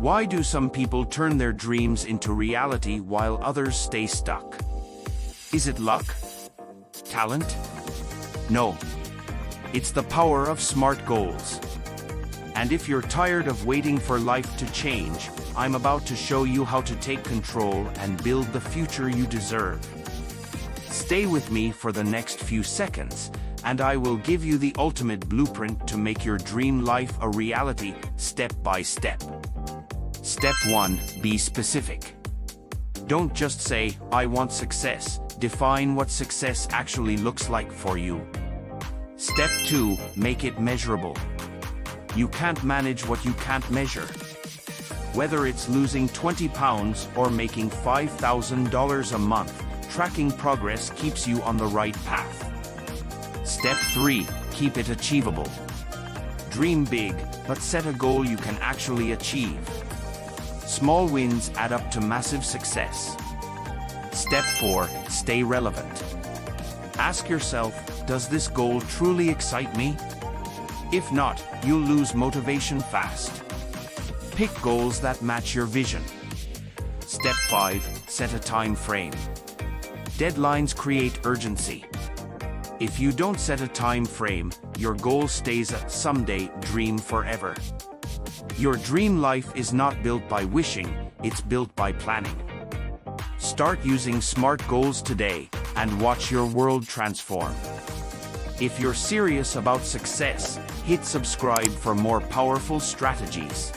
Why do some people turn their dreams into reality while others stay stuck? Is it luck? Talent? No. It's the power of SMART goals. And if you're tired of waiting for life to change, I'm about to show you how to take control and build the future you deserve. Stay with me for the next few seconds, and I will give you the ultimate blueprint to make your dream life a reality, step by step. Step 1. Be specific. Don't just say, "I want success." Define what success actually looks like for you. Step 2. Make it measurable. You can't manage what you can't measure. Whether it's losing 20 pounds or making $5,000 a month, tracking progress keeps you on the right path. Step 3. Keep it achievable. Dream big, but set a goal you can actually achieve. Small wins add up to massive success. Step 4. Stay relevant. Ask yourself, does this goal truly excite me? If not, you'll lose motivation fast. Pick goals that match your vision. Step 5. Set a time frame. Deadlines create urgency. If you don't set a time frame, your goal stays a someday dream forever. Your dream life is not built by wishing, it's built by planning. Start using SMART goals today and watch your world transform. If you're serious about success, hit subscribe for more powerful strategies.